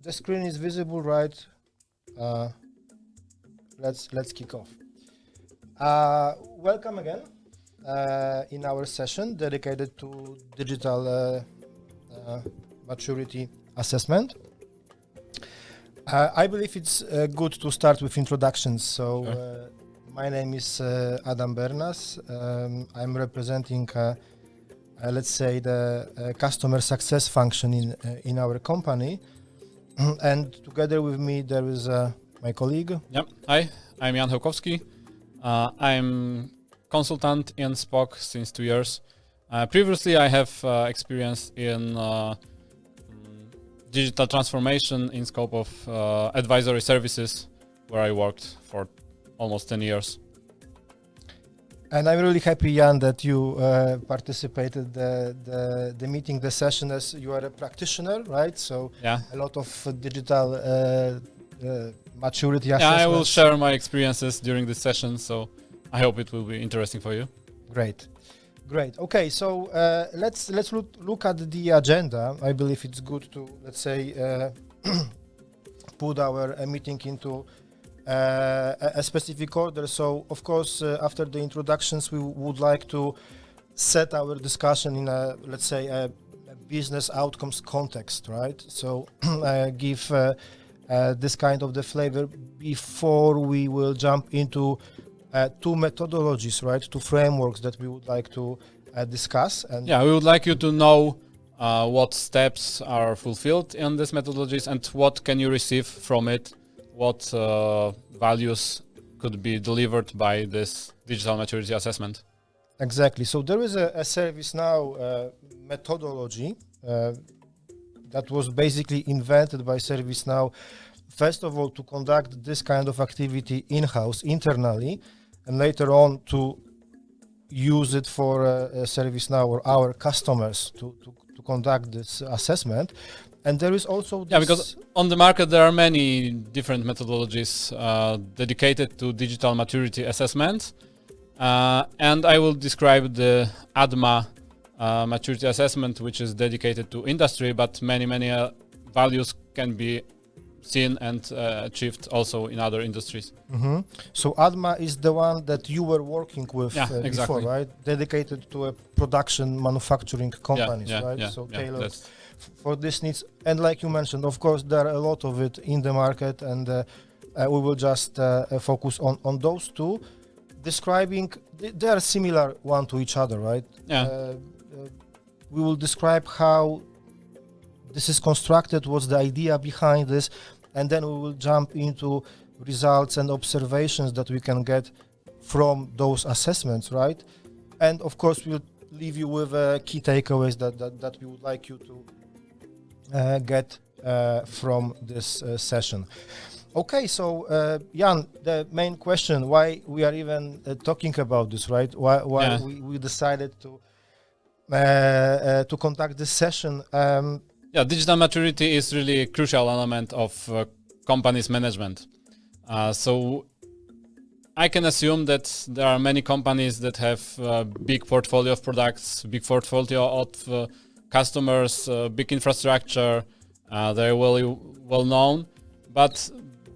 the screen is visible, right? Let's kick off. Welcome again in our session dedicated to digital maturity assessment. I believe it's good to start with introductions. So my name is Adam Bernas. I'm representing let's say the customer success function in our company, and together with me there is my colleague. Yep. Hi, I'm Jan Hołkowski. I'm consultant in Spock since 2 years. Previously, I have experience in digital transformation in scope of advisory services, where I worked for almost 10 years. And I'm really happy, Jan, that you participated the meeting, the session, as you are a practitioner, right? So yeah, a lot of digital maturity assessments. Yeah, I will share my experiences during this session, so I hope it will be interesting for you. Great. Okay, so let's look at the agenda. I believe it's good to, let's say, put our meeting into a specific order. So, of course, after the introductions, we would like to set our discussion in a, let's say, a business outcomes context, right? So, give this kind of the flavor before we will jump into two methodologies, right? Two frameworks that we would like to discuss. And yeah, we would like you to know what steps are fulfilled in these methodologies and what can you receive from it. What values could be delivered by this digital maturity assessment? Exactly. So there is a ServiceNow methodology that was basically invented by ServiceNow, first of all, to conduct this kind of activity in-house, internally, and later on to use it for ServiceNow or our customers to conduct this assessment. And there is also this, because on the market there are many different methodologies dedicated to digital maturity assessment, and I will describe the ADMA maturity assessment, which is dedicated to industry, but many values can be seen and achieved also in other industries. Mm-hmm. So ADMA is the one that you were working with exactly. before, right? Dedicated to a production manufacturing companies, right? So tailored for this needs. And like you mentioned, of course, there are a lot of it in the market, and we will just focus on those two, describing, they are similar one to each other, right? We will describe how this is constructed, what's the idea behind this, and then we will jump into results and observations that we can get from those assessments, right? And of course, we'll leave you with key takeaways that we would like you to get from this session. Okay, so Jan, the main question, why we are even talking about this, right? Why we decided to conduct this session. Digital maturity is really a crucial element of companies' management. So I can assume that there are many companies that have a big portfolio of products, big portfolio of customers, big infrastructure. They're well known, but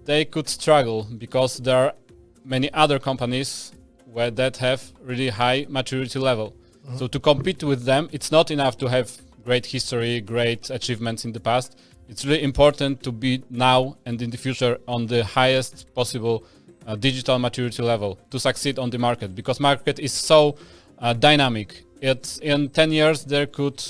they could struggle because there are many other companies that have really high maturity level. Mm-hmm. So to compete with them, it's not enough to have great history, great achievements in the past. It's really important to be now and in the future on the highest possible digital maturity level to succeed on the market, because market is so dynamic. It's in 10 years there could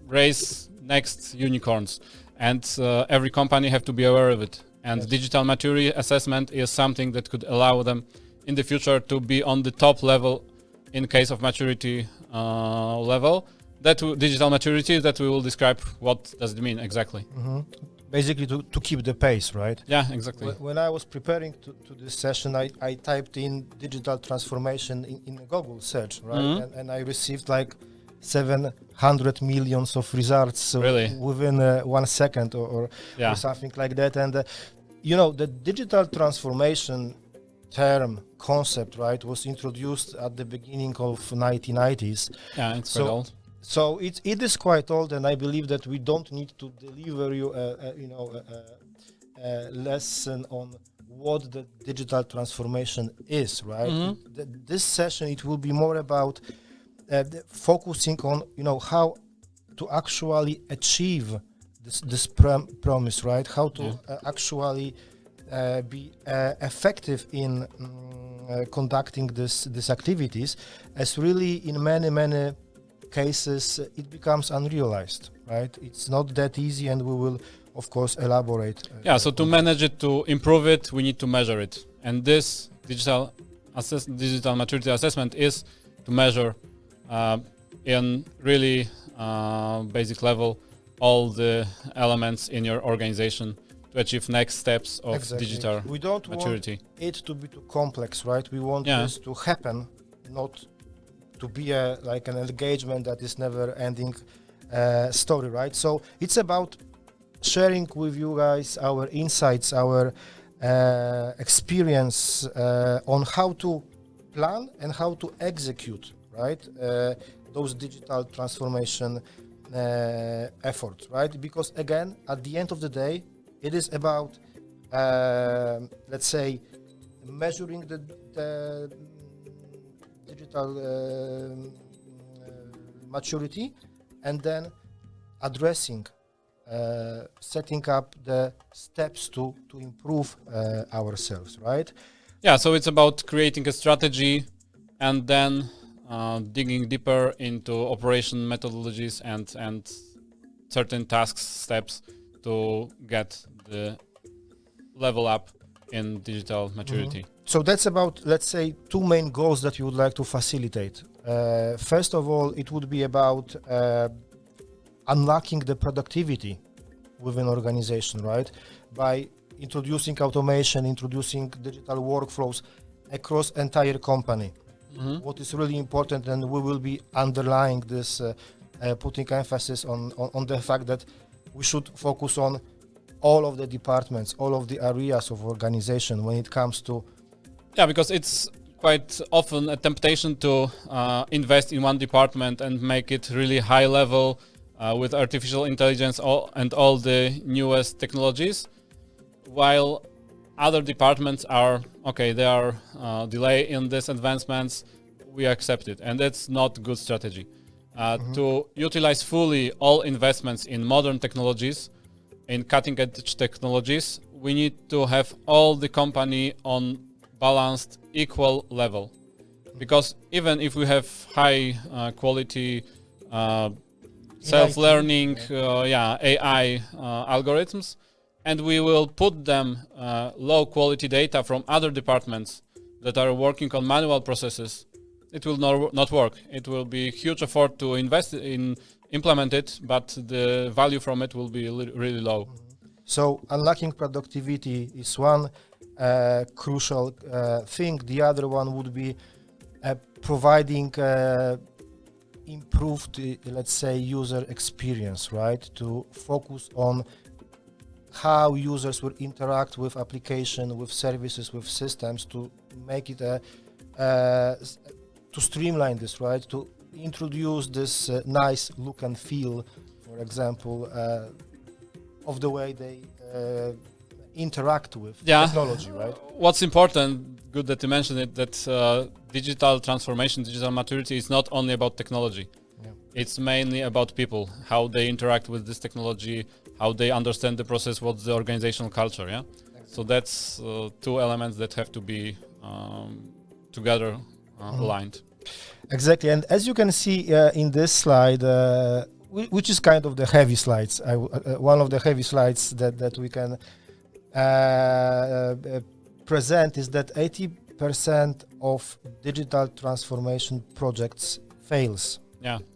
raise next unicorns, and every company have to be aware of it. And digital maturity assessment is something that could allow them in the future to be on the top level in case of maturity level. That digital maturity that we will describe what does it mean exactly. Mm-hmm. Basically to keep the pace, right? Yeah, exactly. When I was preparing to this session, I typed in digital transformation in a Google search, right? Mm-hmm. And I received like 700 million of results within 1 second or something like that. And the digital transformation term concept, right, was introduced at the beginning of 1990s. Yeah, it's quite old. So it is quite old, and I believe that we don't need to deliver you a lesson on what the digital transformation is, right? This session, it will be more about focusing on how to actually achieve this promise, right? How to actually be effective in conducting these activities, as really in many cases it becomes unrealized, right? It's not that easy, and we will of course elaborate. So to manage it, to improve it, we need to measure it, and this digital maturity assessment is to measure in really basic level all the elements in your organization to achieve next steps of digital we don't maturity. Want it to be too complex, right? We want this to happen, not to be like an engagement that is never ending story, right? So it's about sharing with you guys our insights, our experience on how to plan and how to execute, right? Those digital transformation efforts, right? Because again, at the end of the day, it is about, let's say, measuring the digital maturity, and then addressing, setting up the steps to improve ourselves, right? So it's about creating a strategy and then digging deeper into operation methodologies and certain tasks, steps to get the level up in digital maturity. So that's about, let's say, two main goals that you would like to facilitate. First of all, it would be about unlocking the productivity within organization, right? By introducing automation, introducing digital workflows across entire company. What is really important, and we will be underlying this, putting emphasis on the fact that we should focus on all of the departments, all of the areas of organization when it comes to... because it's quite often a temptation to invest in one department and make it really high level with artificial intelligence and all the newest technologies, while other departments are, they are delay in these advancements, we accept it, and that's not good strategy. To utilize fully all investments in modern technologies, in cutting-edge technologies, we need to have all the company on balanced, equal level. Because even if we have high quality self-learning AI algorithms, and we will put them low quality data from other departments that are working on manual processes, it will not work. It will be a huge effort to invest in implement it, but the value from it will be really low. So unlocking productivity is one crucial thing. The other one would be providing improved, let's say, user experience, right? To focus on how users will interact with application, with services, with systems, to make it to streamline this, right? To introduce this nice look and feel, for example, of the way they interact with technology, right? What's important, good that you mentioned it, that digital transformation, digital maturity is not only about technology. It's mainly about people, how they interact with this technology, how they understand the process, what's the organizational culture, Exactly. So that's two elements that have to be together aligned. Exactly, and as you can see in this slide, which is kind of the heavy slides, one of the heavy slides that we can present is that 80% of digital transformation projects fails.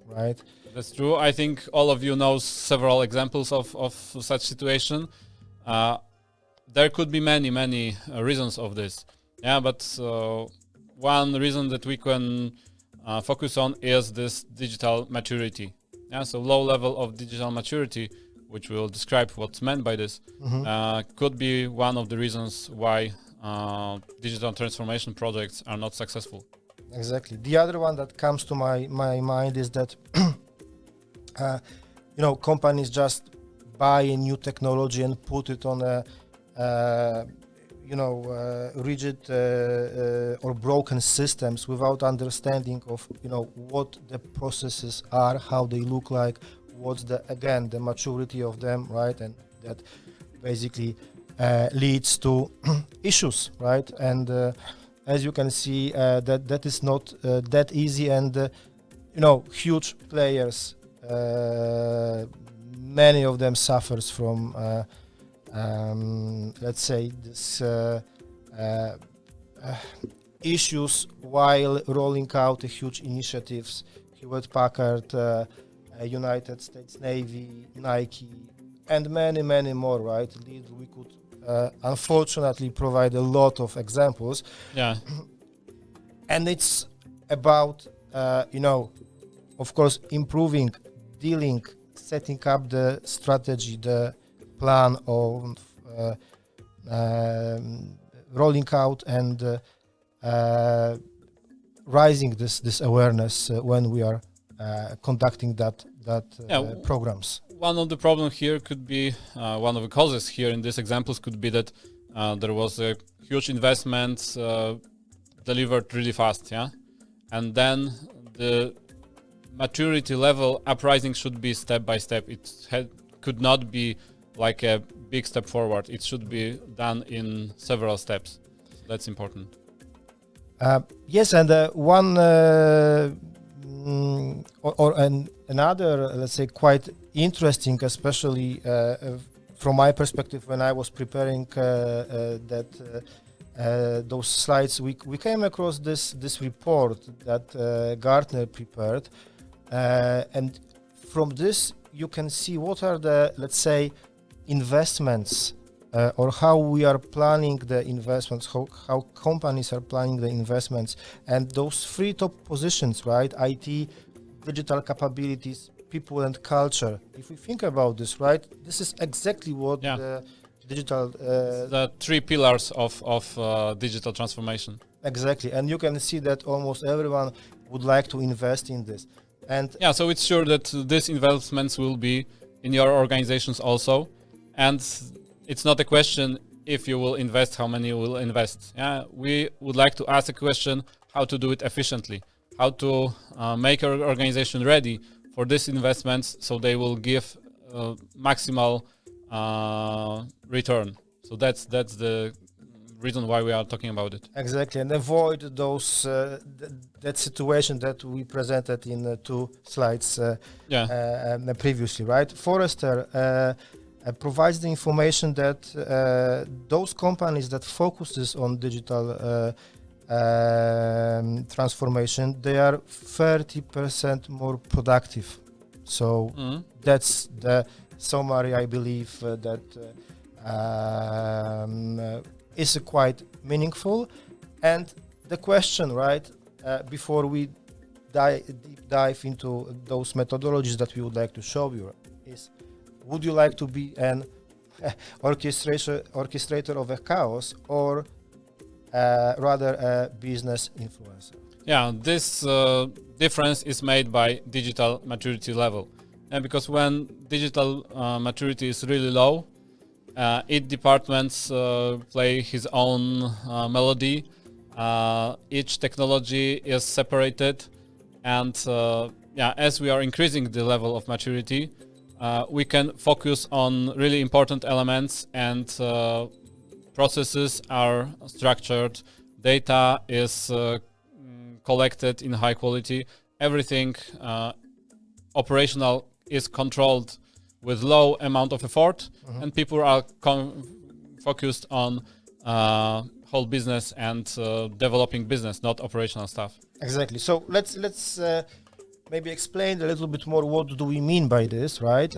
Right? That's true. I think all of you know several examples of such situation. There could be many reasons of this. But one reason that we can focus on is this digital maturity. So low level of digital maturity, which we'll describe what's meant by this, could be one of the reasons why digital transformation projects are not successful. Exactly. The other one that comes to my mind is that companies just buy a new technology and put it on a rigid or broken systems without understanding of what the processes are, how they look like, what's the maturity of them, right? And that basically leads to issues, right? And as you can see, that is not that easy, and huge players, many of them suffers from let's say this issues while rolling out huge initiatives. Hewlett Packard, United States Navy, Nike, and many more, right? We could unfortunately provide a lot of examples. Yeah. And it's about, of course, improving, dealing, setting up the strategy, the plan of rolling out and raising this awareness when we are conducting that programs. One of the problems here could be, one of the causes here in these examples could be that there was a huge investment delivered really fast, yeah? And then the maturity level uprising should be step by step. It could not be like a big step forward. It should be done in several steps. That's important. Yes, and one another, let's say, quite interesting, especially from my perspective when I was preparing those slides, we came across this report that Gartner prepared, and from this you can see what are the, let's say, investments or how we are planning the investments, how companies are planning the investments, and those three top positions, right? IT, digital capabilities, people, and culture. If we think about this, right, this is exactly what the digital... the three pillars of digital transformation. Exactly, and you can see that almost everyone would like to invest in this. And yeah, so it's sure that these investments will be in your organizations also, and it's not a question if you will invest, how many you will invest. Yeah, we would like to ask a question how to do it efficiently, how to make our organization ready for these investments so they will give maximal return. So that's the reason why we are talking about it. Exactly, and avoid those that situation that we presented in 2 slides previously, right? Forrester provides the information that those companies that focuses on digital transformation, they are 30% more productive. So that's the summary, I believe, that is quite meaningful. And the question, right, before we deep dive into those methodologies that we would like to show you is, would you like to be an orchestrator of a chaos or rather a business influencer? Yeah, this difference is made by digital maturity level. And because when digital maturity is really low, each departments play his own melody. Each technology is separated, and as we are increasing the level of maturity, we can focus on really important elements, and processes are structured, data is collected in high quality, everything operational is controlled with low amount of effort, and people are focused on whole business and developing business, not operational stuff. Exactly. So let's maybe explain a little bit more what do we mean by this, right?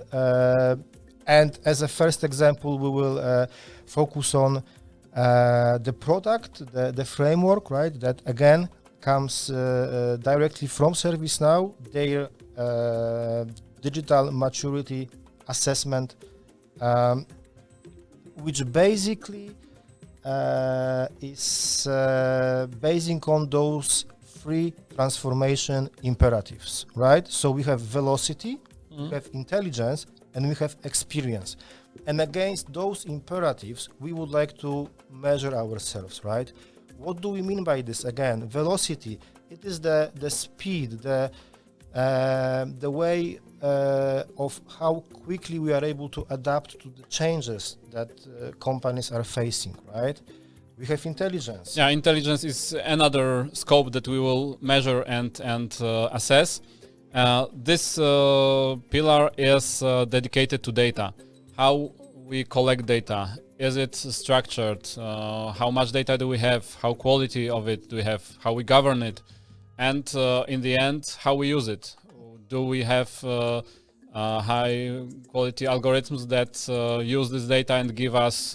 And as a first example, we will focus on the product, the framework, right? That again comes directly from ServiceNow, their digital maturity assessment, which basically is basing on those 3 transformation imperatives, right? So we have velocity, we have intelligence, and we have experience. And against those imperatives, we would like to measure ourselves, right? What do we mean by this? Again, velocity. It is the speed, the way of how quickly we are able to adapt to the changes that companies are facing, right? We have intelligence. Yeah, intelligence is another scope that we will measure and assess. This pillar is dedicated to data. How we collect data. Is it structured? How much data do we have? How quality of it do we have? How we govern it? And in the end, how we use it. Do we have high quality algorithms that use this data and give us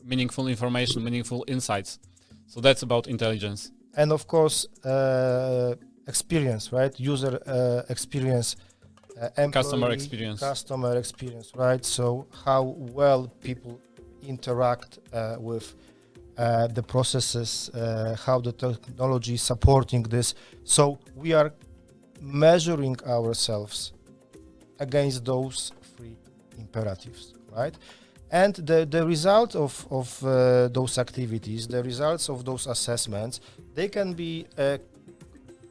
meaningful information, meaningful insights? So that's about intelligence. And of course, experience, right? User experience, customer experience, right? So how well people interact with the processes, how the technology is supporting this. So we are measuring ourselves against those three imperatives, right? And the result of those activities, the results of those assessments, they can be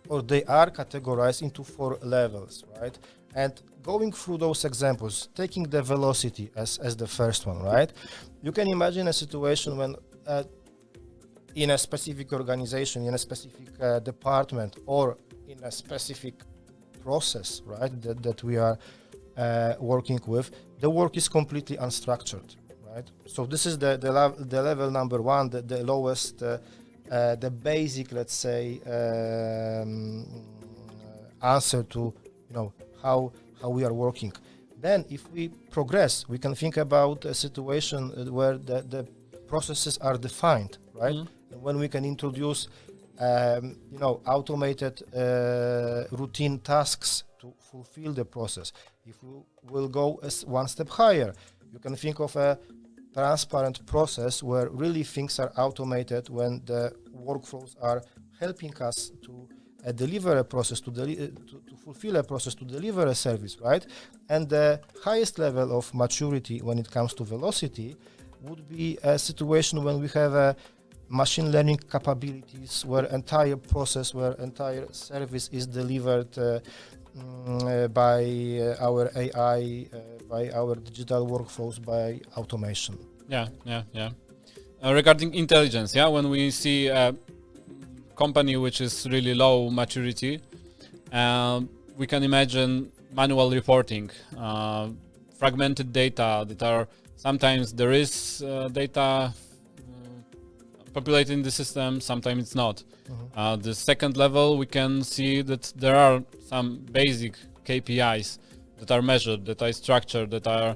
or they are categorized into 4 levels, right? And going through those examples, taking the velocity as the first one, right? You can imagine a situation when in a specific organization, in a specific department, or in a specific process, right, that we are working with, the work is completely unstructured, right? So this is the level number 1, the lowest, the basic, let's say, answer to, how we are working. Then if we progress, we can think about a situation where the processes are defined, right? And when we can introduce automated routine tasks to fulfill the process. If we will go one step higher, you can think of a transparent process where really things are automated, when the workflows are helping us to deliver a process, to fulfill a process, to deliver a service, right? And the highest level of maturity when it comes to velocity would be a situation when we have a machine learning capabilities, where entire process, where entire service is delivered by our AI, by our digital workflows, by automation. Yeah. Regarding intelligence, when we see a company which is really low maturity, we can imagine manual reporting, fragmented data that are sometimes there is data populating the system, sometimes it's not. The second level, we can see that there are some basic KPIs that are measured, that are structured, that are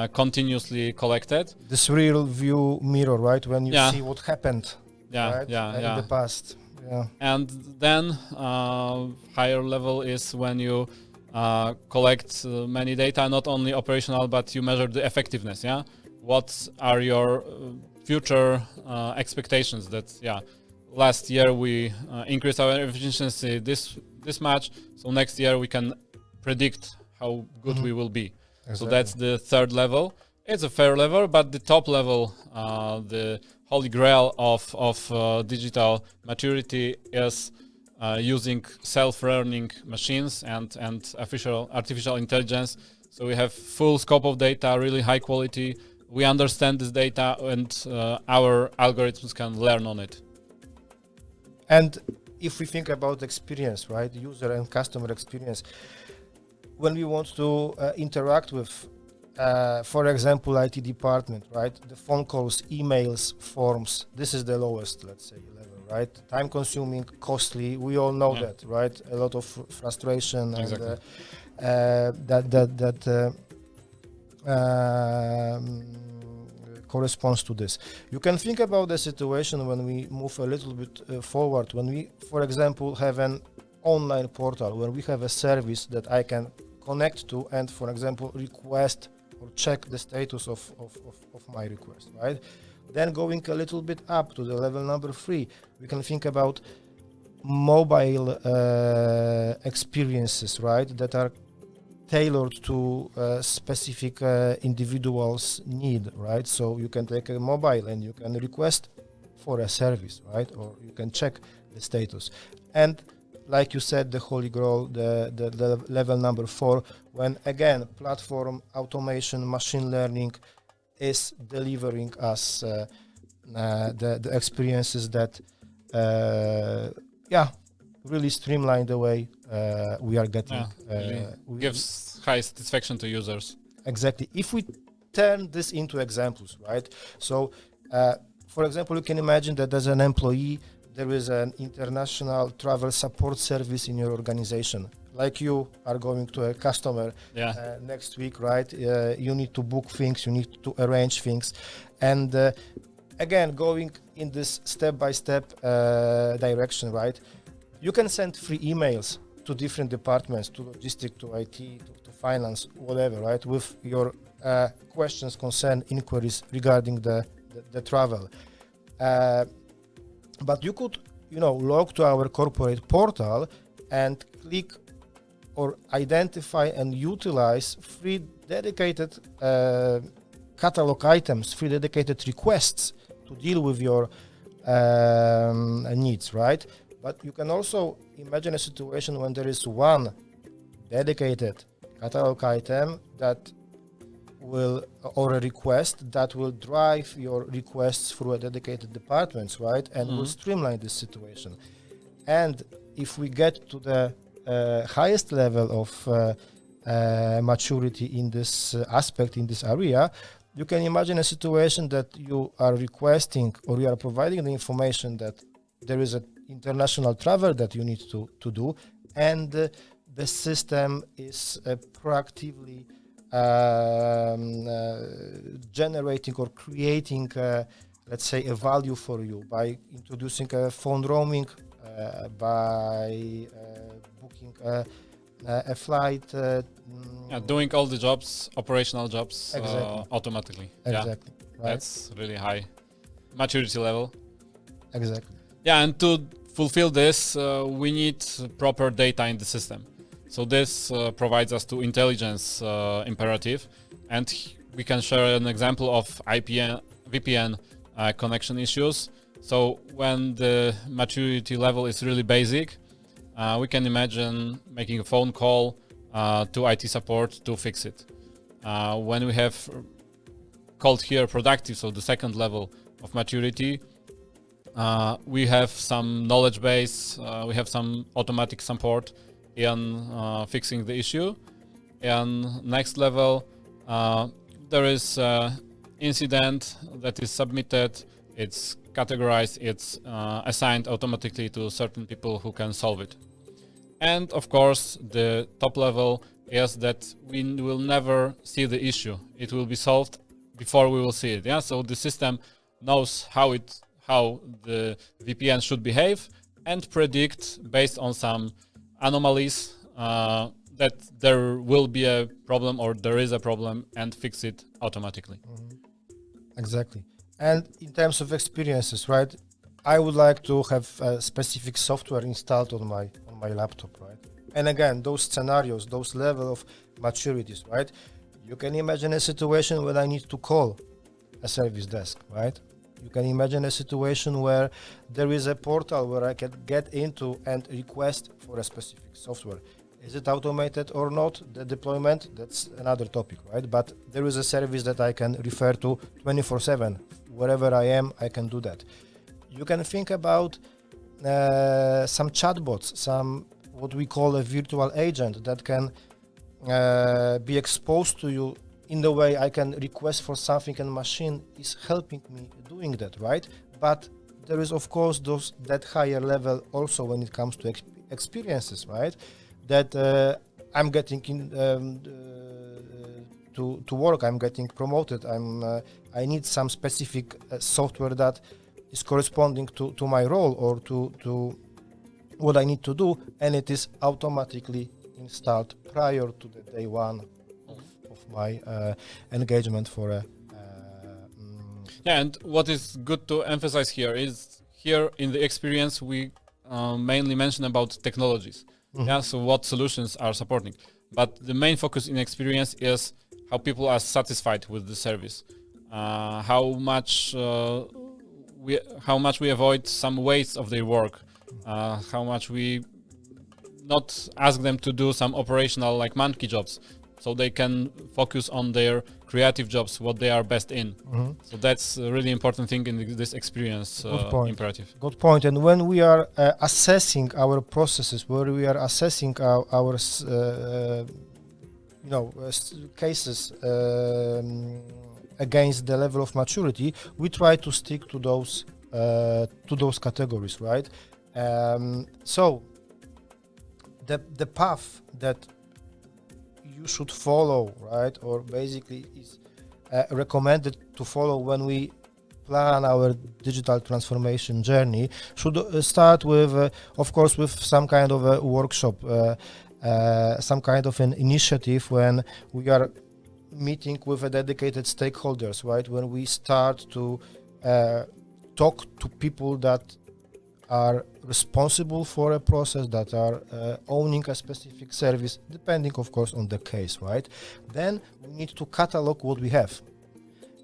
continuously collected. This real view mirror, right? When you see what happened in the past. Yeah. And then higher level is when you collect many data, not only operational, but you measure the effectiveness. What are your future expectations? That last year we increased our efficiency this much, so next year we can predict how good we will be. Exactly. So that's the third level. It's a fair level, but the top level, the holy grail of digital maturity, is using self-learning machines and artificial intelligence. So we have full scope of data, really high quality. We understand this data, and our algorithms can learn on it. And if we think about experience, right, user and customer experience, when we want to interact with, for example, IT department, right, the phone calls, emails, forms, this is the lowest, let's say, level, right? Time consuming, costly, we all know that, right? A lot of frustration. Exactly. And that corresponds to this. You can think about the situation when we move a little bit forward, when we, for example, have an online portal where we have a service that I can connect to and, for example, request or check the status of my request, right? Then going a little bit up to the level number 3, we can think about mobile experiences, right, that are tailored to specific individual's need, right? So you can take a mobile and you can request for a service, right? Or you can check the status. And like you said, the holy grail, the level number 4, when again platform automation, machine learning is delivering us the experiences that really streamline the way we are getting. Gives high satisfaction to users. Exactly. If we turn this into examples, right? So, for example, you can imagine that as an employee, there is an international travel support service in your organization. Like you are going to a customer next week, right? You need to book things, you need to arrange things. And again, going in this step-by-step direction, right? You can send free emails to different departments, to logistics, to IT, to finance, whatever, right? With your questions, concern, inquiries regarding the travel. But you could, log to our corporate portal and click or identify and utilize free dedicated catalog items, free dedicated requests to deal with your needs, right? But you can also imagine a situation when there is one dedicated catalog item that will, or a request that will drive your requests through a dedicated departments, right? And will streamline this situation. And if we get to the highest level of maturity in this aspect, in this area, you can imagine a situation that you are requesting or you are providing the information that there is an international travel that you need to do, and the system is proactively generating or creating, let's say, a value for you by introducing a phone roaming, by booking a flight. Doing all the jobs, operational jobs, exactly. automatically. Exactly. Yeah, right? That's really high maturity level. Exactly. Yeah, and to fulfill this, we need proper data in the system. So this provides us to intelligence imperative, and we can share an example of VPN connection issues. So when the maturity level is really basic, we can imagine making a phone call to IT support to fix it. When we have called here productive, so the second level of maturity, we have some knowledge base, we have some automatic support in fixing the issue. And next level, there is incident that is submitted, it's categorized, it's assigned automatically to certain people who can solve it. And of course, the top level is that we will never see the issue. It will be solved before we will see it. Yeah, so the system knows how the VPN should behave and predict based on some anomalies that there will be a problem or there is a problem and fix it automatically. Exactly. And in terms of experiences, right? I would like to have a specific software installed on my laptop, right? And again, those scenarios, those level of maturities, right? You can imagine a situation when I need to call a service desk, right? You can imagine a situation where there is a portal where I can get into and request for a specific software. Is it automated or not? The deployment, that's another topic, right? But there is a service that I can refer to 24/7. Wherever I am, I can do that. You can think about some chatbots, some what we call a virtual agent that can be exposed to you in the way I can request for something and machine is helping me doing that, right? But there is of course that higher level also when it comes to experiences, right? That I'm getting to work, I'm getting promoted, I need some specific software that is corresponding to my role or to what I need to do, and it is automatically installed prior to the day one of my engagement for a yeah. And what is good to emphasize here is here in the experience we mainly mention about technologies. Yeah, so what solutions are supporting, but the main focus in experience is how people are satisfied with the service, how much we avoid some waste of their work, how much we not ask them to do some operational like monkey jobs, so they can focus on their creative jobs, what they are best in. So that's a really important thing in this experience imperative. Good point. And when we are assessing our processes, where we are assessing our cases against the level of maturity, we try to stick to those categories, right? So the path that you should follow, right, or basically is recommended to follow when we plan our digital transformation journey should start with, of course, with some kind of a workshop, some kind of an initiative when we are meeting with a dedicated stakeholders, right? When we start to talk to people that are responsible for a process, that are owning a specific service, depending, of course, on the case, right? Then we need to catalog what we have.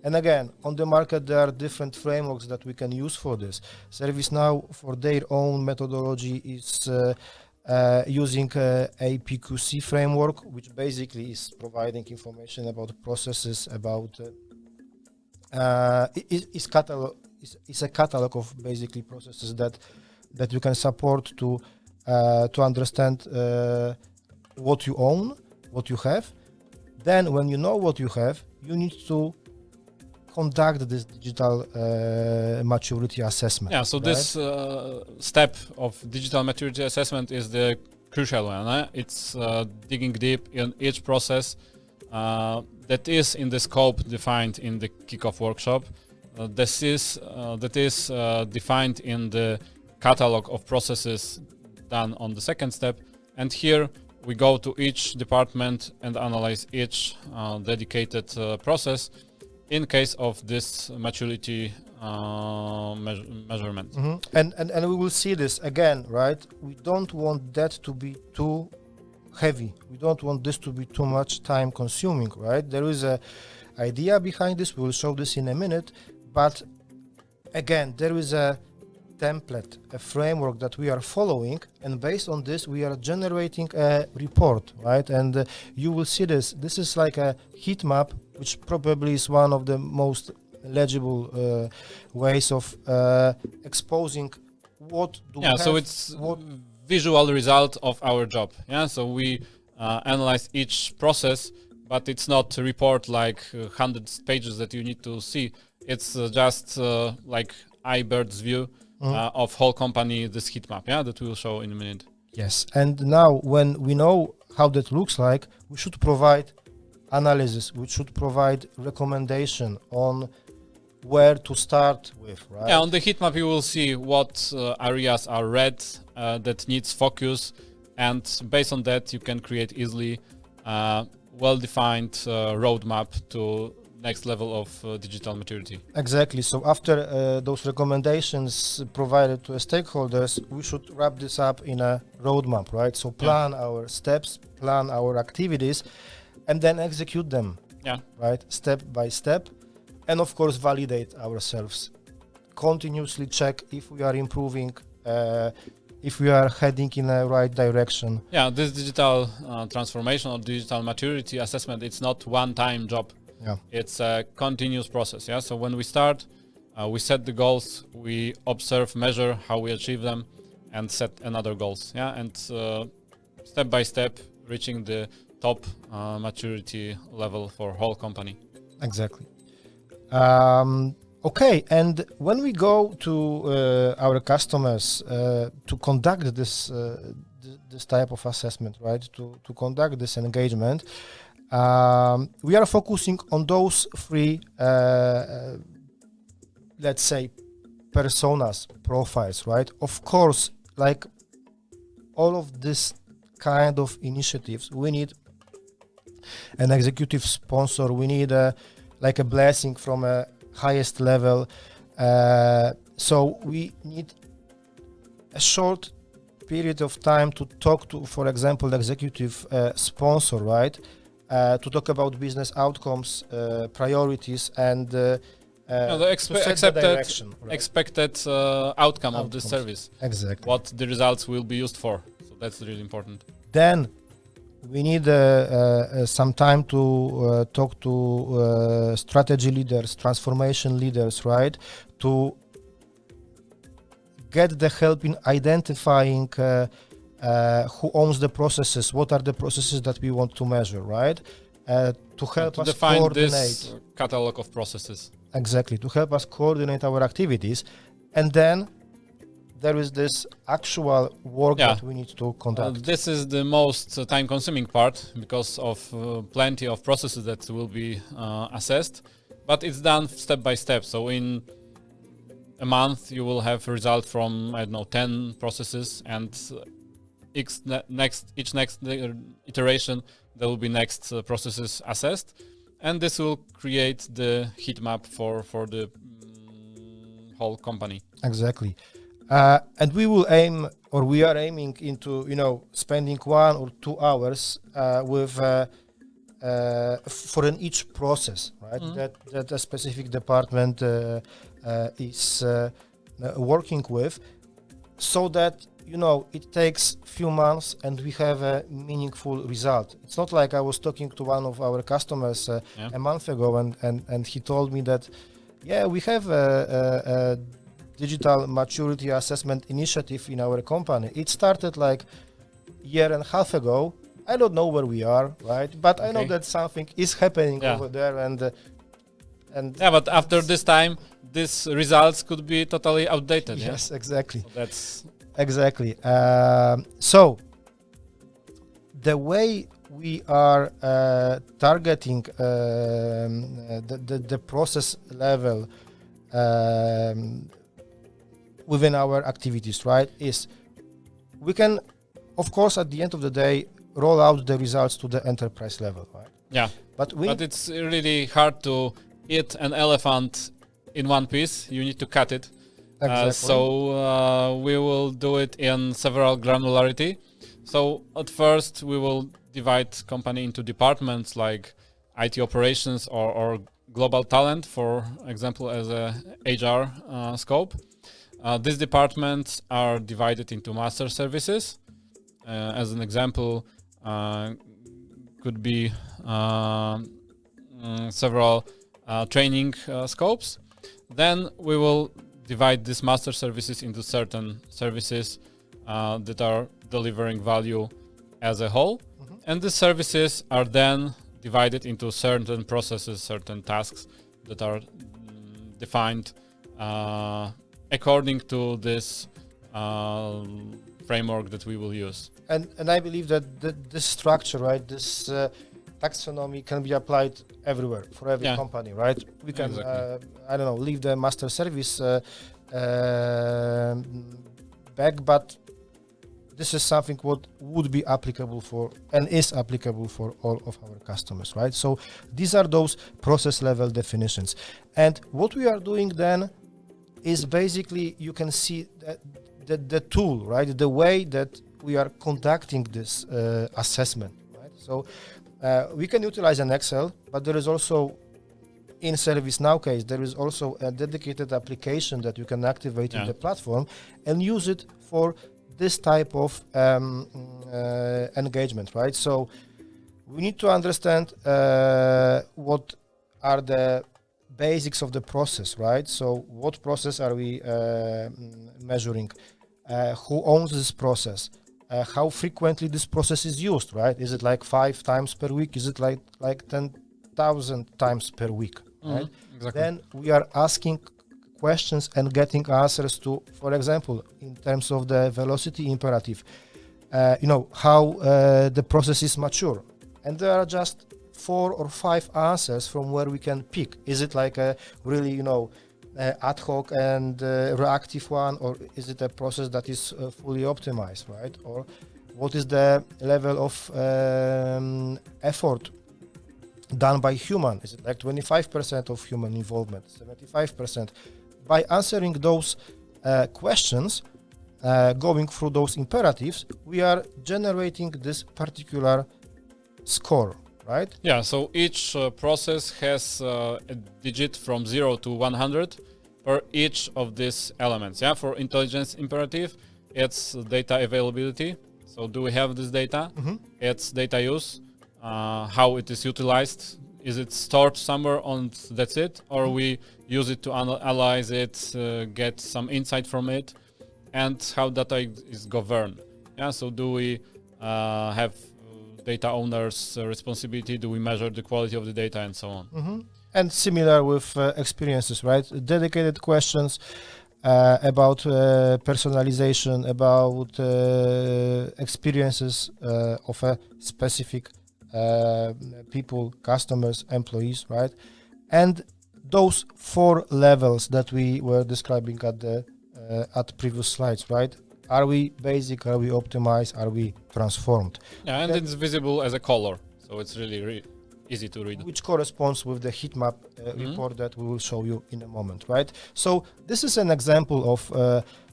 And again, on the market, there are different frameworks that we can use for this. ServiceNow, for their own methodology, is using a PQC framework, which basically is providing information about processes, about is a catalog of basically processes that you can support to understand what you own, what you have. Then when you know what you have, you need to conduct this digital maturity assessment. Yeah, so right? this step of digital maturity assessment is the crucial one. It's digging deep in each process that is in the scope defined in the kickoff workshop. That is defined in the catalog of processes done on the second step. And here we go to each department and analyze each dedicated process in case of this maturity measurement. And we will see this again, right? We don't want that to be too heavy. We don't want this to be too much time consuming, right? There is a idea behind this. We will show this in a minute. But again, there is a template, a framework that we are following, and based on this, we are generating a report, right? And you will see this. This is like a heat map, which probably is one of the most legible ways of exposing what do we have. So it's visual result of our job. Yeah, so we analyze each process, but it's not a report like 100 pages that you need to see. It's just like iBird's view of whole company, this heat map, that we will show in a minute. Yes, and now when we know how that looks like, we should provide analysis, we should provide recommendation on where to start with, right? Yeah, on the heat map you will see what areas are red that needs focus, and based on that you can create easily well-defined roadmap to next level of digital maturity. Exactly. So after those recommendations provided to stakeholders, we should wrap this up in a roadmap, right? So plan our steps, plan our activities, and then execute them, right? Step by step. And of course, validate ourselves. Continuously check if we are improving, if we are heading in the right direction. Yeah, this digital transformation or digital maturity assessment, it's not one-time job. Yeah. It's a continuous process. Yeah. So when we start, we set the goals, we observe, measure how we achieve them, and set another goals. Yeah. And step by step, reaching the top maturity level for whole company. Exactly. Okay. And when we go to our customers to conduct this type of assessment, right? To conduct this engagement. We are focusing on those three, let's say, personas, profiles, right? Of course, like all of this kind of initiatives, we need an executive sponsor. We need a blessing from a highest level. So we need a short period of time to talk to, for example, the executive sponsor, right? To talk about business outcomes, priorities, and the expected outcome of the service. Exactly. What the results will be used for. So that's really important. Then we need some time to talk to strategy leaders, transformation leaders, right? To get the help in identifying who owns the processes, what are the processes that we want to measure, right? To help us define coordinate this catalog of processes. Exactly, to help us coordinate our activities. And then there is this actual work that we need to conduct. This is the most time-consuming part because of plenty of processes that will be assessed, but it's done step by step. So in a month, you will have a result from, 10 processes, and each next iteration, there will be next processes assessed, and this will create the heat map for the whole company. Exactly. And we will aim, or we are aiming into, spending 1 or 2 hours with for each process, right? Mm-hmm. That a specific department is working with, so that it takes few months and we have a meaningful result. It's not like I was talking to one of our customers a month ago, and he told me that, we have a digital maturity assessment initiative in our company. It started like a year and a half ago. I don't know where we are, right? But I know that something is happening over there, and but after this time, these results could be totally outdated. Yes, exactly. So that's exactly. So the way we are targeting the process level within our activities, right, is we can, of course, at the end of the day, roll out the results to the enterprise level, right? Yeah, but it's really hard to eat an elephant in one piece. You need to cut it. Exactly. So we will do it in several granularity. So at first, we will divide company into departments like IT operations or global talent, for example, as a HR scope. These departments are divided into master services. As an example, could be several training scopes. Then we will divide these master services into certain services that are delivering value as a whole. Mm-hmm. And the services are then divided into certain processes, certain tasks that are defined according to this framework that we will use. And I believe that this structure, right, this taxonomy can be applied everywhere for every company, right? We can, leave the master service back, but this is something what would be applicable for and is applicable for all of our customers, right? So these are those process level definitions. And what we are doing then is basically, you can see the tool, right? The way that we are conducting this assessment, right? So we can utilize an Excel, but there is also, in ServiceNow case, there is also a dedicated application that you can activate in the platform and use it for this type of engagement, right? So we need to understand what are the basics of the process, right? So what process are we measuring? Who owns this process? How frequently this process is used, right? Is it like 5 times per week? Is it like 10,000 times per week, right? Exactly. Then we are asking questions and getting answers to, for example, in terms of the velocity imperative, how the process is mature. And there are just 4 or 5 answers from where we can pick. Is it like a really, ad hoc and reactive one, or is it a process that is fully optimized, right? Or what is the level of effort done by human? Is it like 25% of human involvement, 75%? By answering those questions, going through those imperatives, we are generating this particular score, right? Yeah, so each process has a digit from 0 to 100 for each of these elements. Yeah, for intelligence imperative, it's data availability. So do we have this data? It's data use, how it is utilized. Is it stored somewhere on that's it? Or we use it to analyze it, get some insight from it, and how data is governed. Yeah, so do we have data owners' responsibility? Do we measure the quality of the data and so on? And similar with experiences, right? Dedicated questions about personalization, about experiences of a specific people, customers, employees, right? And those 4 levels that we were describing at previous slides, right? Are we basic? Are we optimized? Are we transformed? Yeah, and it's visible as a color, so it's really easy to read. Which corresponds with the heat map report that we will show you in a moment, right? So this is an example of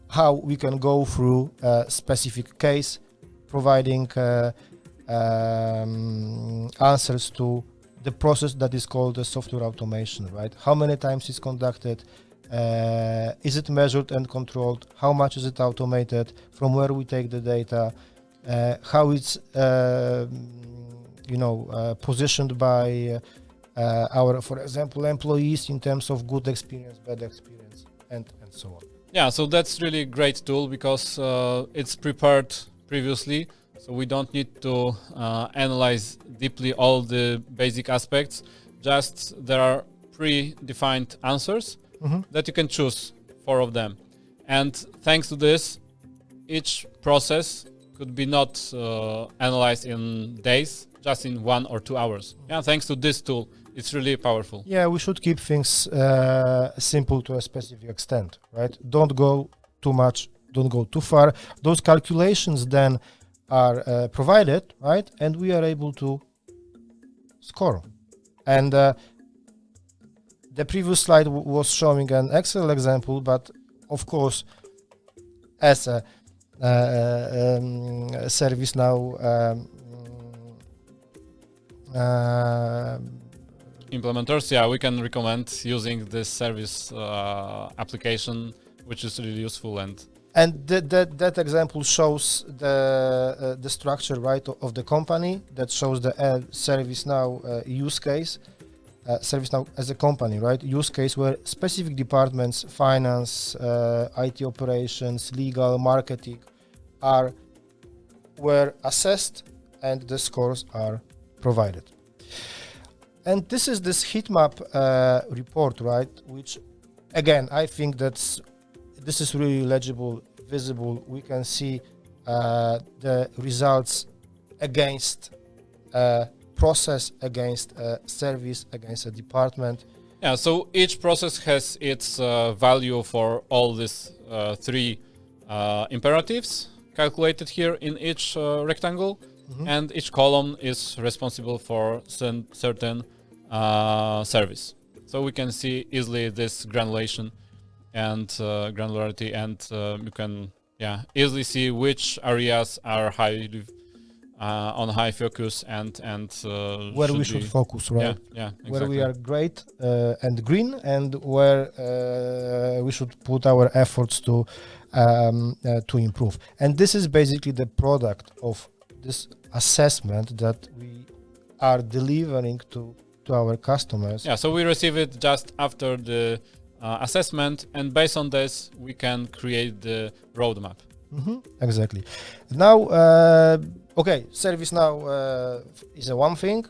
how we can go through a specific case, providing answers to the process that is called the software automation, right? How many times it's conducted? Is it measured and controlled? How much is it automated? From where we take the data? How it's positioned by our, for example, employees in terms of good experience, bad experience, and so on. Yeah, so that's really a great tool because it's prepared previously, so we don't need to analyze deeply all the basic aspects. Just there are predefined answers that you can choose 4 of them. And thanks to this, each process could be not analyzed in days, just in 1 or 2 hours. Yeah, thanks to this tool, it's really powerful. Yeah, we should keep things simple to a specific extent, right? Don't go too much, don't go too far. Those calculations then are provided, right? And we are able to score. And the previous slide was showing an Excel example, but of course, as a ServiceNow implementers, yeah, we can recommend using this service application, which is really useful. And that example shows the structure, right, of the company. That shows the ServiceNow use case. ServiceNow as a company, right? Use case where specific departments, finance, IT operations, legal, marketing, were assessed, and the scores are provided. And this is this heat map report, right? Which, again, I think this is really legible, visible. We can see the results against process, against a service, against a department. Yeah, so each process has its value for all these 3 imperatives calculated here in each rectangle, and each column is responsible for certain service. So we can see easily this granulation and granularity, and you can easily see which areas are on high focus and where we should focus, right? Yeah, exactly. Where we are great and green, and where we should put our efforts to improve. And this is basically the product of this assessment that we are delivering to our customers. Yeah, so we receive it just after the assessment, and based on this, we can create the roadmap. Exactly. Now, ServiceNow is one thing,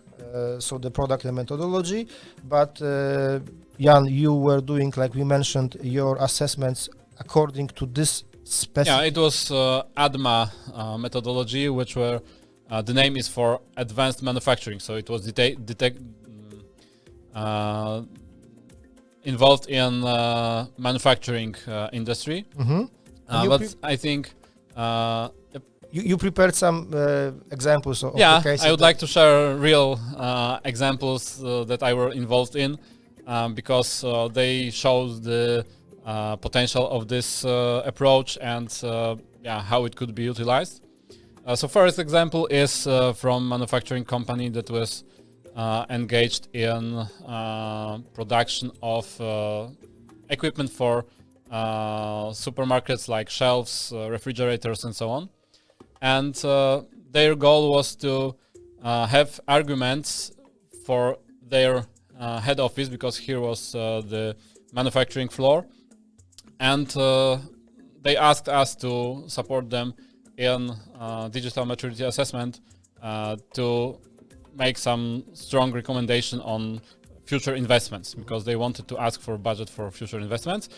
so the product and methodology, but Jan, you were doing, like we mentioned, your assessments according to this specific... Yeah, it was ADMA methodology, which were, the name is for advanced manufacturing, so it was involved in manufacturing industry. But I think... You prepared some examples of the cases. I would like to share real examples that I were involved in, because they show the potential of this approach and how it could be utilized. So first example is from manufacturing company that was engaged in production of equipment for supermarkets like shelves, refrigerators, and so on. And their goal was to have arguments for their head office, because here was the manufacturing floor. And they asked us to support them in digital maturity assessment to make some strong recommendation on future investments, because they wanted to ask for budget for future investments.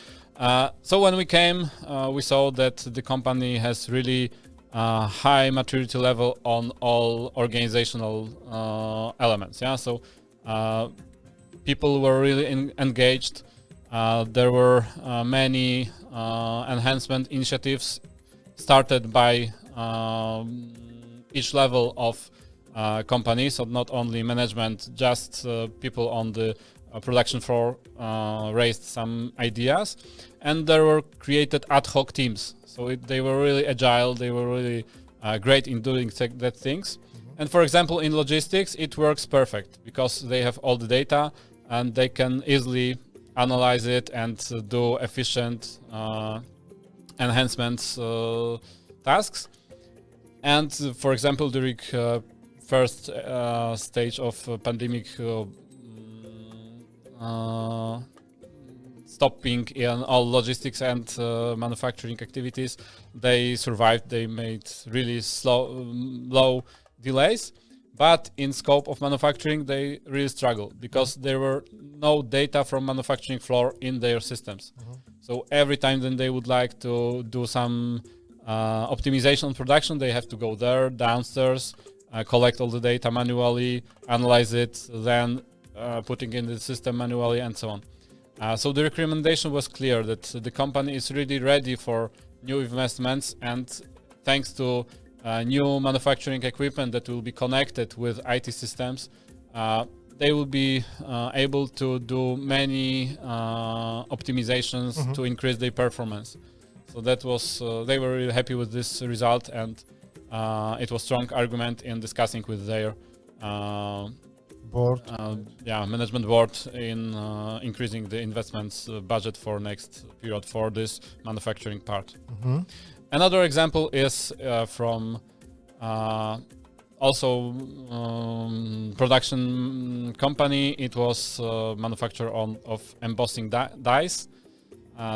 So when we came, we saw that the company has really high maturity level on all organizational elements. Yeah, so people were really engaged. There were many enhancement initiatives started by each level of company, so not only management, just people on the production floor raised some ideas, and there were created ad hoc teams. So they were really agile, they were really great in doing that things. And for example, in logistics, it works perfect because they have all the data and they can easily analyze it and do efficient enhancements tasks. And for example, during first stage of pandemic, stopping in all logistics and manufacturing activities, they survived. They made really low delays, but in scope of manufacturing, they really struggled because there were no data from manufacturing floor in their systems. So every time then they would like to do some optimization on production, they have to go there downstairs, collect all the data manually, analyze it, then putting in the system manually, and so on. So the recommendation was clear that the company is really ready for new investments, and thanks to new manufacturing equipment that will be connected with IT systems, they will be able to do many optimizations to increase their performance. So that was they were really happy with this result, and it was strong argument in discussing with their board, management board in increasing the investments budget for next period for this manufacturing part. Another example is from also production company. It was manufacturer of embossing dies.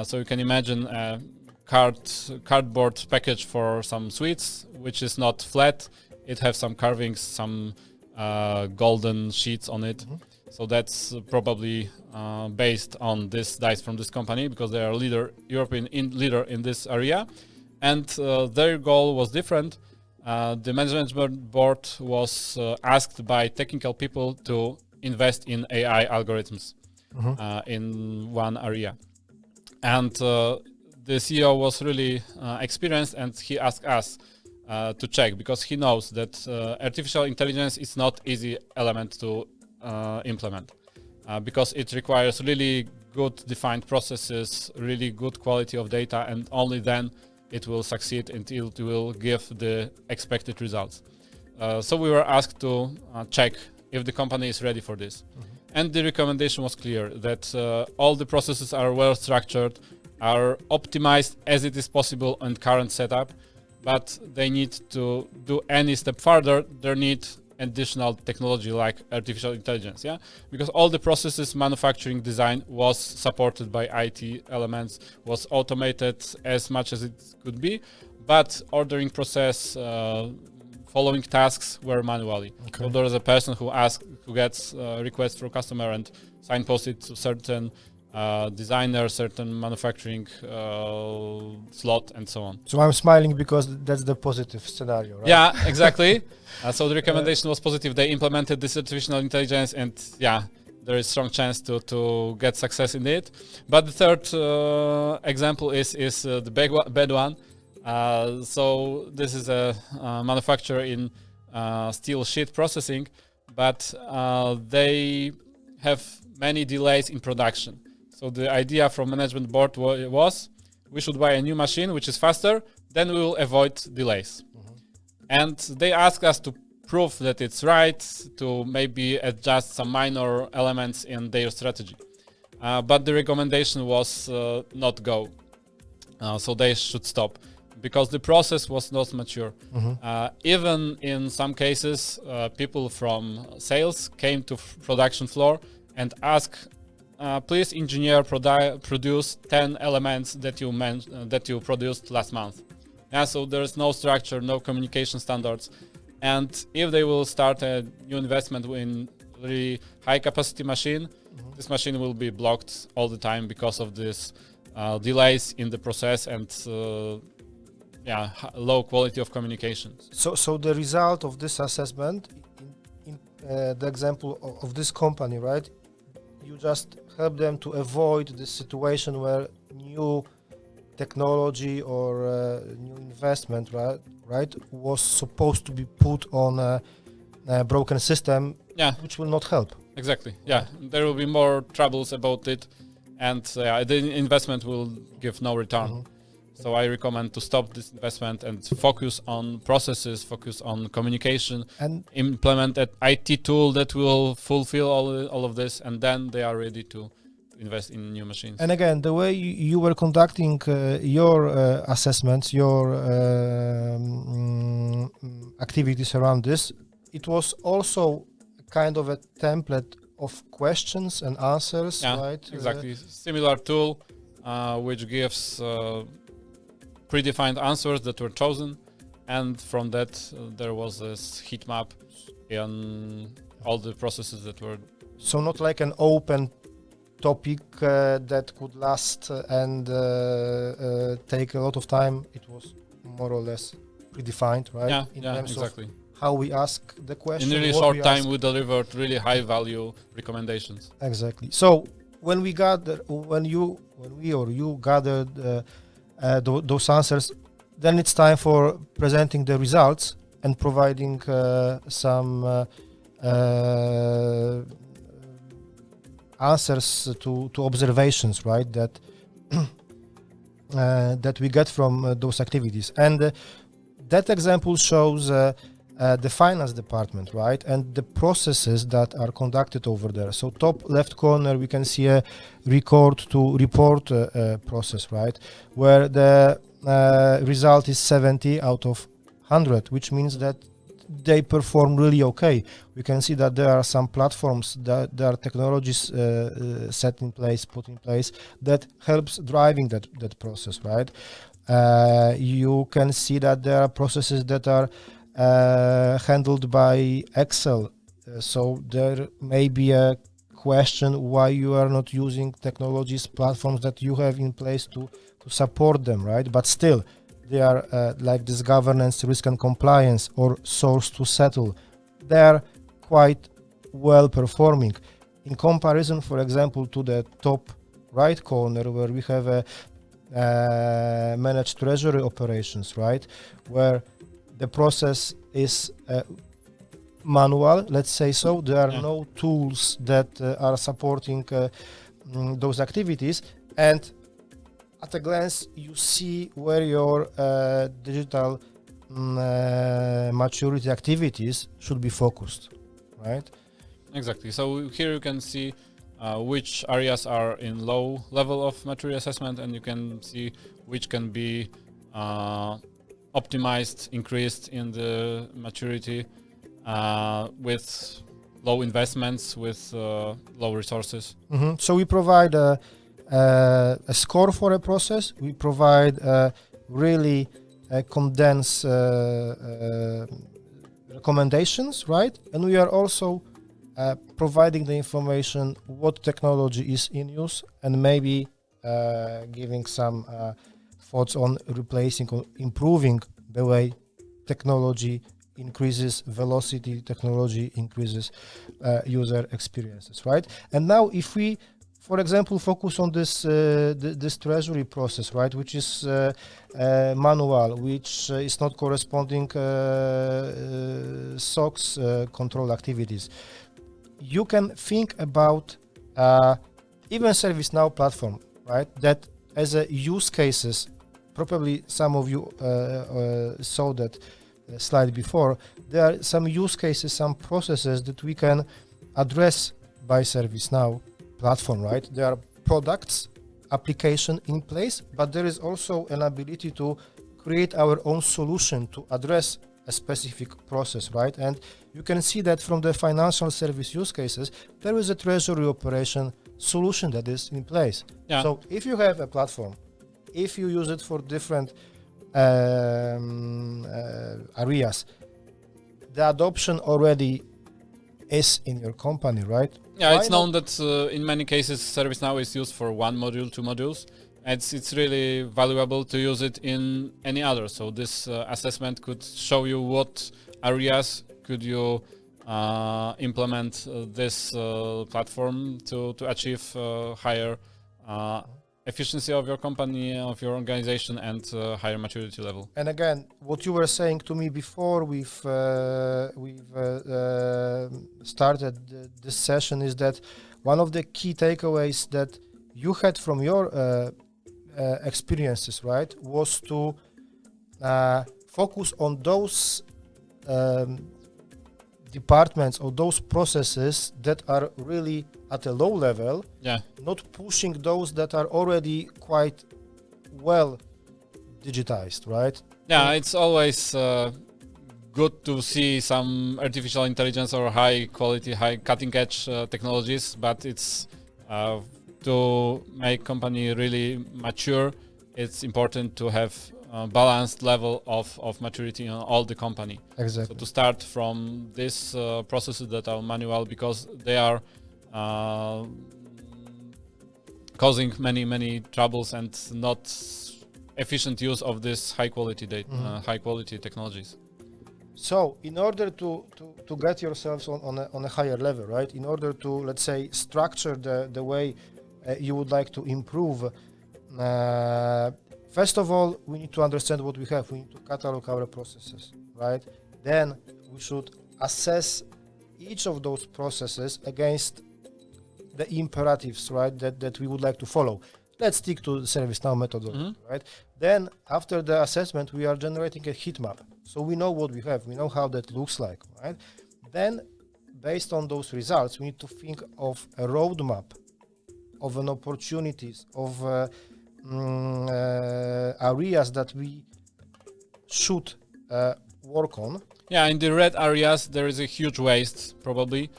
So you can imagine a cardboard package for some sweets, which is not flat. It has some carvings, some golden sheets on it. So that's probably based on this dice from this company, because they are European leader in this area. And their goal was different. The management board was asked by technical people to invest in AI algorithms in one area. And the CEO was really experienced, and he asked us to check, because he knows that artificial intelligence is not easy element to implement, because it requires really good defined processes, really good quality of data, and only then it will succeed and it will give the expected results. So we were asked to check if the company is ready for this. And the recommendation was clear that all the processes are well structured, are optimized as it is possible in current setup, but they need to do any step further. They need additional technology like artificial intelligence, because all the processes, manufacturing design was supported by IT elements, was automated as much as it could be, but ordering process, following tasks were manually. So there is a person who gets requests from customer and signpost it to certain designer, certain manufacturing slot, and so on. So I'm smiling because that's the positive scenario, right? Yeah, exactly. So the recommendation was positive. They implemented this artificial intelligence, and there is strong chance to get success in it. But the third example is the bad one. So this is a manufacturer in steel sheet processing, but they have many delays in production. So the idea from management board was we should buy a new machine which is faster, then we will avoid delays. And they asked us to prove that it's right, to maybe adjust some minor elements in their strategy. But the recommendation was not go. So they should stop because the process was not mature. Even in some cases, people from sales came to production floor and asked, please engineer produce 10 elements that you produced last month. So there is no structure, no communication standards. And if they will start a new investment in really high capacity machine, this machine will be blocked all the time because of this delays in the process and low quality of communication. So the result of this assessment, in the example of this company, right? You just help them to avoid this situation where new technology or new investment, right, was supposed to be put on a broken system, which will not help. Exactly. Yeah, there will be more troubles about it, and the investment will give no return. So I recommend to stop this investment and focus on processes, focus on communication, and implement an IT tool that will fulfill all of this, and then they are ready to invest in new machines. And again, the way you were conducting your assessments, your activities around this, it was also kind of a template of questions and answers, right? Exactly. Similar tool, which gives predefined answers that were chosen, and from that there was this heat map in all the processes that were. So not like an open topic that could last and take a lot of time. It was more or less predefined, right? In terms exactly. Of how we ask the question. In really short time, we delivered really high value recommendations. Exactly. So when we gathered those answers, then it's time for presenting the results and providing some answers to observations, right? That that we get from those activities. And that example shows the finance department, right? And the processes that are conducted over there. So top left corner, we can see a record to report process, right? Where the result is 70 out of 100, which means that they perform really okay. We can see that there are some platforms, that there are technologies put in place that helps driving that process, right? You can see that there are processes that are handled by Excel. So there may be a question why you are not using technologies, platforms that you have in place to support them, right? But still, they are like this governance, risk and compliance, or source to settle. They are quite well performing. In comparison, for example, to the top right corner where we have a managed treasury operations, right? Where the process is manual, let's say so. There are no tools that are supporting those activities, and at a glance you see where your digital maturity activities should be focused, right? Exactly. So here you can see which areas are in low level of maturity assessment, and you can see which can be optimized, increased in the maturity with low investments, with low resources. So we provide a score for a process. We provide really condensed recommendations, right? And we are also providing the information what technology is in use, and maybe giving some thoughts on replacing or improving the way technology increases velocity, technology increases user experiences, right? And now if we, for example, focus on this this treasury process, right, which is manual, which is not corresponding SOX control activities, you can think about even ServiceNow platform, right? That as a use cases, probably some of you saw that slide before. There are some use cases, some processes that we can address by ServiceNow platform, right? There are products, application in place, but there is also an ability to create our own solution to address a specific process, right? And you can see that from the financial service use cases, there is a treasury operation solution that is in place. Yeah. So if you have a platform, if you use it for different areas, the adoption already is in your company, right? Yeah, Why it's not? known that in many cases ServiceNow is used for one module, two modules. It's really valuable to use it in any other. So this assessment could show you what areas could you implement this platform to achieve higher efficiency of your company, of your organization, and higher maturity level. And again, what you were saying to me before we've started this session is that one of the key takeaways that you had from your experiences, right, was to focus on those departments or those processes that are really at a low level, not pushing those that are already quite well digitized, right? Yeah, it's always good to see some artificial intelligence or high quality, high cutting edge technologies, but it's to make company really mature, it's important to have a balanced level of maturity in all the company. Exactly. So to start from these processes that are manual, because they are causing many troubles and not efficient use of this high quality data, high quality technologies. So in order to get yourselves on a higher level, right, in order to, let's say, structure the way you would like to improve, first of all, we need to understand what we have. We need to catalog our processes, right? Then we should assess each of those processes against the imperatives, right, that we would like to follow. Let's stick to the ServiceNow methodology, right? Then after the assessment, we are generating a heat map. So we know what we have. We know how that looks like, right? Then based on those results, we need to think of a roadmap of an opportunities, of areas that we should work on. Yeah, in the red areas, there is a huge waste, probably.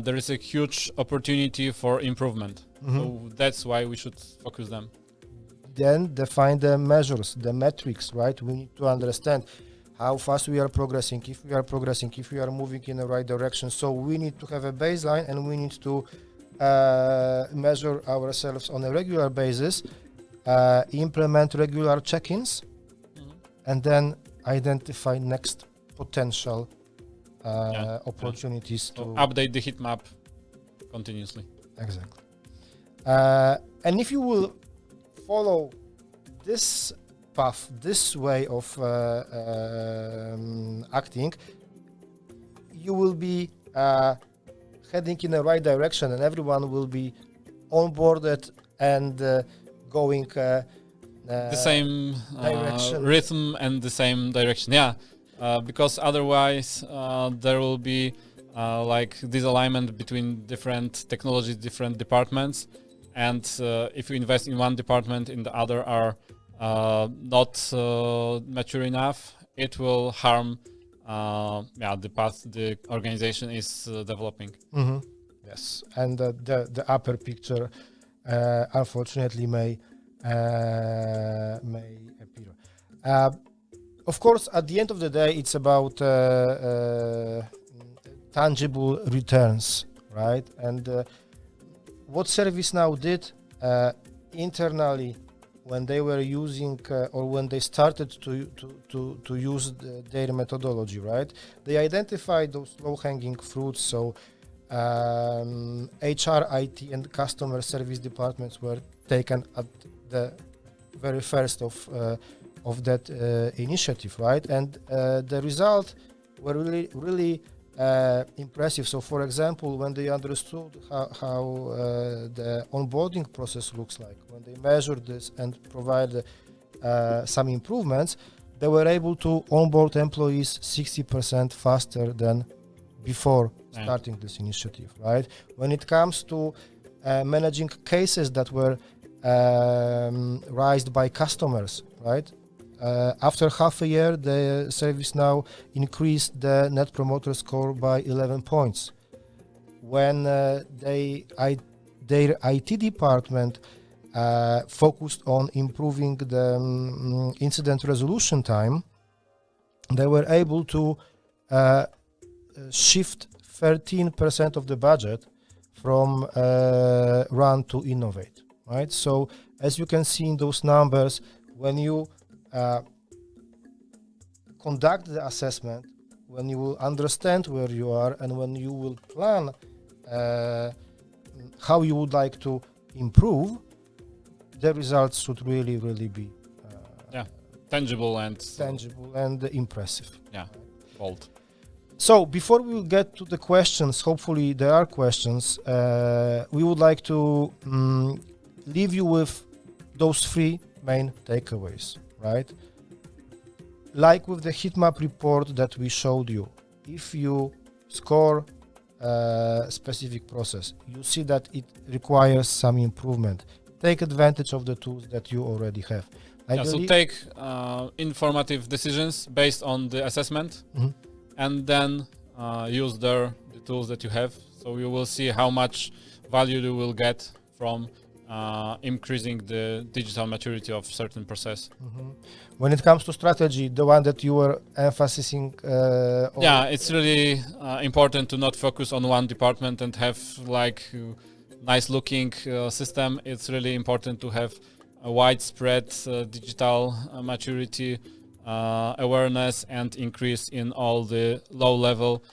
There is a huge opportunity for improvement. So that's why we should focus them. Then define the measures, the metrics, right? We need to understand how fast we are progressing, if we are progressing, if we are moving in the right direction. So we need to have a baseline and we need to measure ourselves on a regular basis, implement regular check-ins, and then identify next potential opportunities to update the heat map continuously. Exactly. And if you will follow this path, this way of acting, you will be heading in the right direction, and everyone will be onboarded and going the same direction. Rhythm and the same direction. Yeah, because otherwise there will be like disalignment between different technologies, different departments, and if you invest in one department, in the other are not mature enough, it will harm the path the organization is developing. Yes, and the upper picture unfortunately may appear. Of course, at the end of the day, it's about tangible returns, right? And what ServiceNow did internally when they were using or when they started to use their methodology, right? They identified those low-hanging fruits. So HR, IT, and customer service departments were taken at the very first of that initiative, right? And the result were really impressive. So, for example, when they understood how the onboarding process looks like, when they measured this and provide some improvements, they were able to onboard employees 60% faster than before starting this initiative, right? When it comes to managing cases that were raised by customers, right? After half a year, the ServiceNow increased the Net Promoter Score by 11 points. When their IT department focused on improving the incident resolution time, they were able to shift 13% of the budget from run to innovate, right? So as you can see in those numbers, when you conduct the assessment, when you will understand where you are, and when you will plan how you would like to improve, the results should really be tangible and impressive. Bold. So before we get to the questions, hopefully there are questions, we would like to leave you with those 3 main takeaways, right? Like with the heat map report that we showed you, if you score a specific process, you see that it requires some improvement. Take advantage of the tools that you already have. So take informative decisions based on the assessment, and then use the tools that you have. So you will see how much value you will get from increasing the digital maturity of certain process. When it comes to strategy, the one that you were emphasizing on... it's really important to not focus on one department and have like nice looking system. It's really important to have a widespread digital maturity, awareness, and increase in all the low level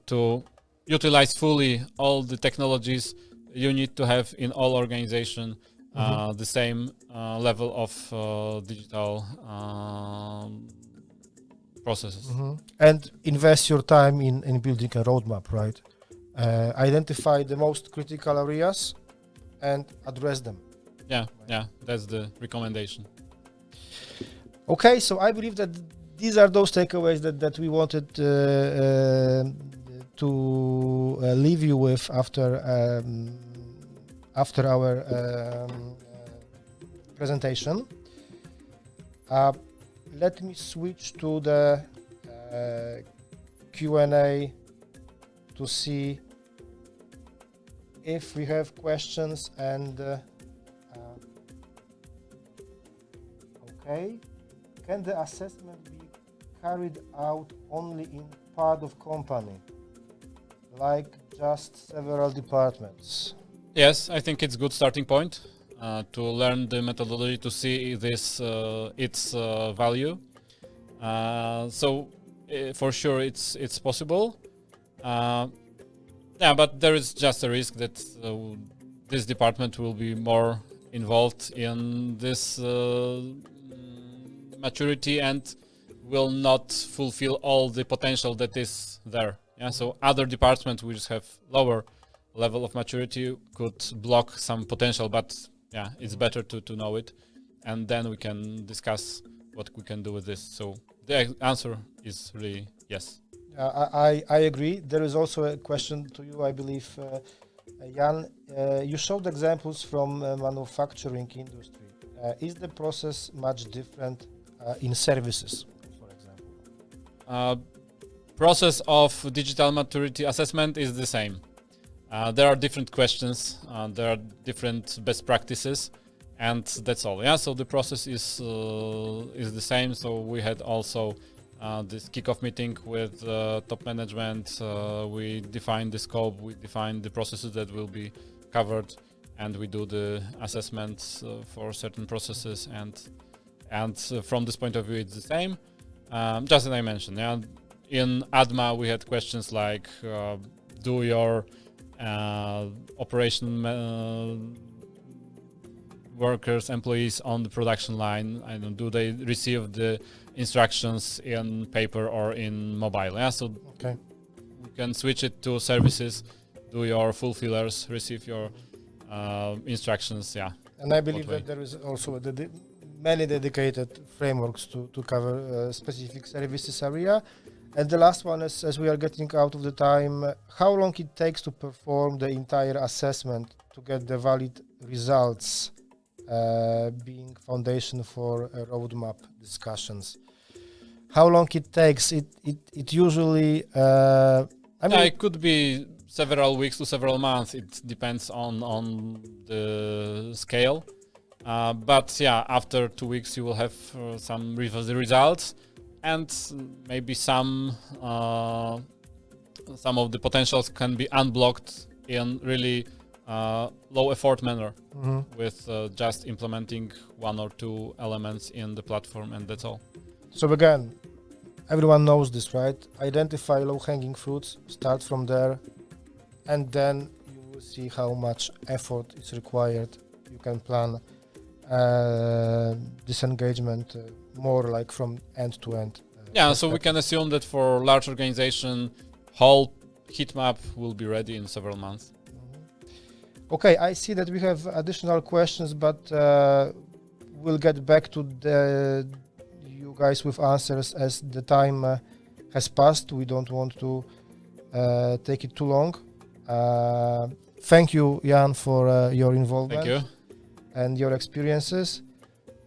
to utilize fully all the technologies you need to have in all organization, the same level of digital processes. And invest your time in building a roadmap, right? Identify the most critical areas and address them. That's the recommendation. Okay, so I believe that these are those takeaways that we wanted to leave you with after our presentation. Let me switch to the Q&A to see if we have questions. And okay, can the assessment be carried out only in part of company, like just several departments? Yes, I think it's a good starting point to learn the methodology, to see this its value. So for sure it's possible. But there is just a risk that this department will be more involved in this maturity and will not fulfill all the potential that is there. So other departments which have lower level of maturity could block some potential, but it's better to know it, and then we can discuss what we can do with this. So the answer is really yes. I agree. There is also a question to you, I believe, Jan. You showed examples from manufacturing industry. Is the process much different in services, for example? Process of digital maturity assessment is the same. There are different questions, there are different best practices, and that's all. So the process is the same. So we had also this kickoff meeting with top management. We define the scope, we define the processes that will be covered, and we do the assessments for certain processes. And from this point of view, it's the same. Just as I mentioned, in ADMA we had questions like, do your operation workers, employees on the production line, do they receive the instructions in paper or in mobile? So okay, can switch it to services, do your fulfillers, receive your instructions. Yeah. And I believe that there is also many dedicated frameworks to cover specific services area. And the last one is, as we are getting out of the time, how long it takes to perform the entire assessment to get the valid results, being foundation for roadmap discussions. How long it takes? It usually, it could be several weeks to several months. It depends on the scale. But yeah, after 2 weeks you will have some results, and maybe some of the potentials can be unblocked in really low effort manner with just implementing 1 or 2 elements in the platform, and that's all. So again, everyone knows this, right? Identify low-hanging fruits, start from there, and then you will see how much effort is required. You can plan this engagement more like from end to end. So we can assume that for large organization, whole heat map will be ready in several months. Okay, I see that we have additional questions, but we'll get back to you guys with answers as the time has passed. We don't want to take it too long. Thank you, Jan, for your involvement. Thank you. And your experiences.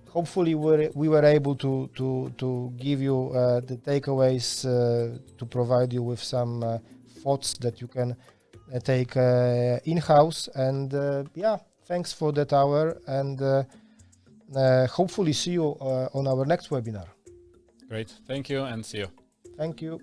Hopefully we were able to give you the takeaways, to provide you with some thoughts that you can take in-house. And thanks for that hour, and hopefully see you on our next webinar. Great. Thank you, and see you. Thank you.